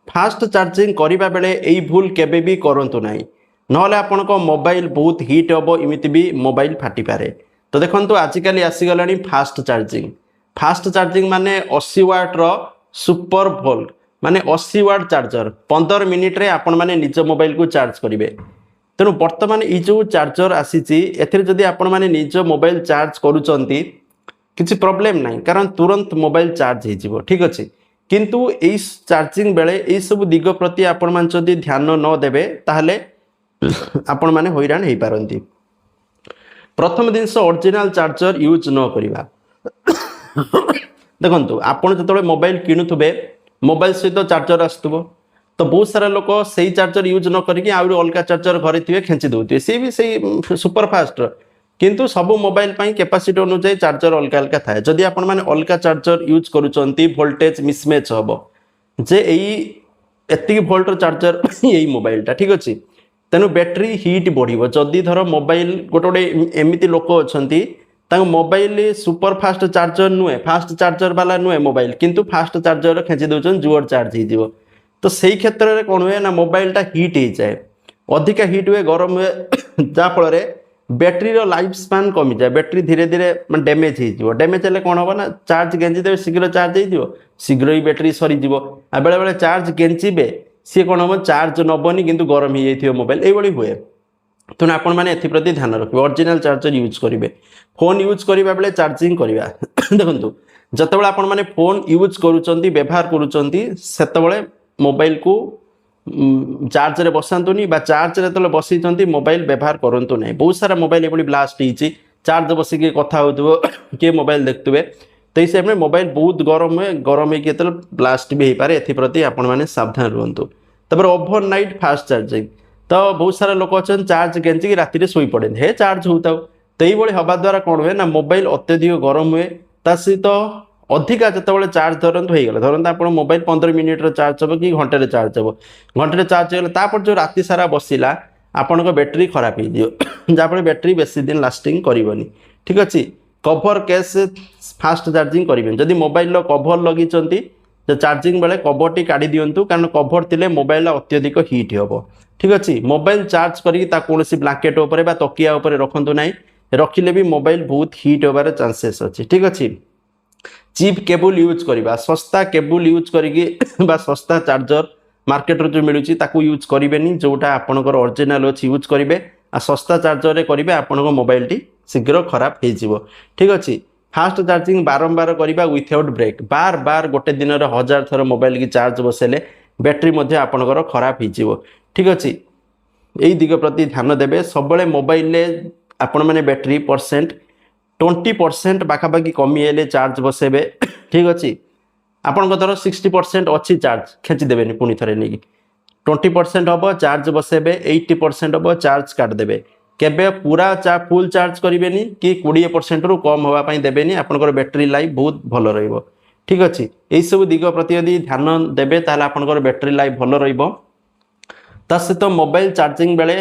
Fast charging करने बेले यही भूल केबे भी करंतु नाही नहले आपनको मोबाइल बहुत हिट हम इमिति भी मोबाइल फाटी पारे। तो देखो आजिकल आसीगला फास्ट चार्जिंग माने 80 वाट सुपर वोल्ट माने 80 वाट चार्जर 15 मिनिट रे आपण माने निज मोबाइल को चार्ज करेंगे। तेणु बर्तमान ये जो चार्जर आसी जदि आपण माने निज मोबाइल चार्ज करूचंती किसी प्रॉब्लम नहीं कारण तुरंत मोबाइल चार्ज हो ठीक अच्छे। किंतु यही चार्जिंग बेले यही सब दिग प्रति आपण मान जदि ध्यान न देबे ताहले आपण माने हैरान हो पारती। प्रथम जिनस ओरिजिनल चार्जर यूज न करिबा देखंतु आपण जतबे मोबाइल किणुथुबे मोबाइल सहित चार्जर आसुथबो तो बहुत सारा लोक सही चार्जर यूज न करके आउरी अलग चार्जर घरे थे खेची दौथे सी भी सही सुपर फास्ट किंतु सब मोबाइल कैपेसिटी अनुसार चार्जर अलग अलग थाए। जदि आपण माने अलग चार्जर यूज करूचंती वोल्टेज मिसमैच हम जे यही एतिक वोल्टर चार्जर यही मोबाइलटा ठीक अच्छे। तेणु बैटेरी हिट बढ़ो जदि धर मोबाइल गोटे गोटे एमती लोक अच्छा मोबाइल सुपर फास्ट चार्जर नुहे फास्ट चार्जर वाला नुहे मोबाइल किंतु फास्ट चार्जर खेची दौरान जोर चार्ज हो तो सही क्षेत्र में कौन हुए ना मोबाइलटा हिट हो जाए अधिका हिट हुए गरम हुए जहाँफल बैटेरी लाइफ स्पान कमी जाए बैटेरी धीरे धीरे डैमेज हो डैमेज हेल्ले कौन हम ना चार्ज गेंजी देवे शीघ्र चार्ज हो शीघ्र ही बैटेरी सरीज आ बेले बेले चार्ज गेंजीबे सी कौन हम चार्ज नबनी किंतु गरम हो जाए मोबाइल ये हुए। तेणु आपण मैंने एप्रति ध्यान रखिए ओरिजिनल चार्जर यूज करेंगे। फोन यूज करने बेले चार्जिंग करवा देखो जिते आपण मैंने फोन यूज करुँच व्यवहार करुँच मोबाइल को चार्ज रे बसातुनी चार्ज रे तो बसई मोबाइल व्यवहार करंतु नहीं। बहुत सारा मोबाइल ये ब्लास्ट होती चार्ज बसिक कथा हो किए मोबाइल देखुए तो इस में मोबाइल बहुत गरम हुए गरम हो ब्लास्ट भी हो पारे एप्रति आपण मैंने सावधान रुहतु। तब ओभरनाइट फास्ट चार्जिंग तो बहुत सारा लोक अच्छा चार्ज गेंजिक राति शोई पड़े हे चार्ज होता तो ये हवा द्वारा कौन हुए ना मोबाइल अत्यधिक गरम हुए ता सहित अधिका जिते चार्ज धरतु होगा धरतु आप मोबाइल 15 मिनिट चार्ज हम कि घंटे चार्ज हम घंटे चार्ज होगा जो राति सारा बसला आपण बैटेरी खराब हो जहाँफल बैटेरी बेसी दिन लास्टिंग करनी ठीक अच्छे। कभर केस फास्ट चार्जिंग करेंगे जदि मोबाइल कभर लगी चार्जिंग बेले कभर टी काढ़ी दिंतु कारण कभर थे मोबाइल अत्यधिक हिट हम ठीक अच्छे। मोबाइल चार्ज करा कौन ब्लांकेट उपर तकिया उपर रखु ना रखिले भी मोबाइल बहुत हिट होबार चांसेस अच्छे ठीक अच्छे। चीप केबल यूज करवा सस्ता केबल यूज करा सस्ता चार्जर मार्केट जो मिलूँ यूज करेंगे जोटा आपंकर ओरिजिनल अच्छी यूज करेंगे आ सस्ता चार्जर करेंगे आपण मोबाइल टी शीघ्र खराब हो ठीक अच्छे। फास्ट चार्जिंग बारंबार करवा विथआउट ब्रेक बार बार गोटे दिन 1000 थर मोबाइल की चार्ज बसेले बैटेरी आपंकर खराब हो ठीक अच्छे। यही दिग प्रति ध्यान देवे सब मोबाइल आपण मैंने बैटेरी परसेंट 20% पाखापाखि कमी हेले चार्ज बसेबे ठीक अच्छे। आपण धर 60% अच्छी चार्ज खेचिदेवे पुणी थे नहीं 20% हम चार्ज बसेबे 80% हम चार्ज काटिदेवे केबे पूरा फुल चार्ज करेंगे कि 20% रु कम होगापाई देवेनि आपंकर बैटेरी लाइफ बहुत भल रही ठीक अच्छे। यही सब दिग प्रति यदि ध्यान देवे ताहले आपंकर बैटेरी लाइफ भल रही सहित मोबाइल चार्जिंग बेले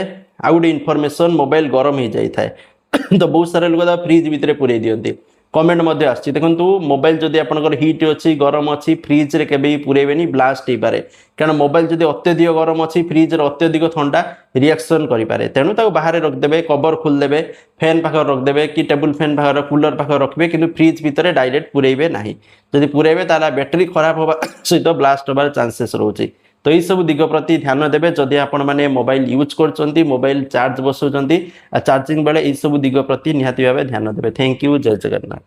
आउ गोटे इनफॉरमेशन मोबाइल गरम हो जाए तो बहुत सारे लोग फ्रिज भितर पूरे दिखती कमेंट आसी देखो मोबाइल जदि आपंकर हिट अच्छी गरम अच्छी फ्रिज रे केबे पुरेबेनी ब्लास्ट हो पारे कारण मोबाइल जदि अत्यधिक गरम अच्छी फ्रिज रे अत्यधिक ठंडा रिएक्शन करें तेणु बाहर रखिदेवे कवर खोलदेवे फैन पाखे रखिदेवे कि टेबुल फैन पाखे कूलर पाखे रखिए कि फ्रिज भितर डायरेक्ट पुरेबे ना जदि पुरेबे ताला बैटेरी खराब होगा सहित ब्लास्ट होबार चांसेस रोचे। तो यही सब दिग प्रति ध्यान देवे जदि आपण मैंने मोबाइल यूज कर मोबाइल चार्ज बसाउं चार्जिंग बेले यही सब दिग प्रति निहाती भाव ध्यान देवे। थैंक यू जय जगन्नाथ।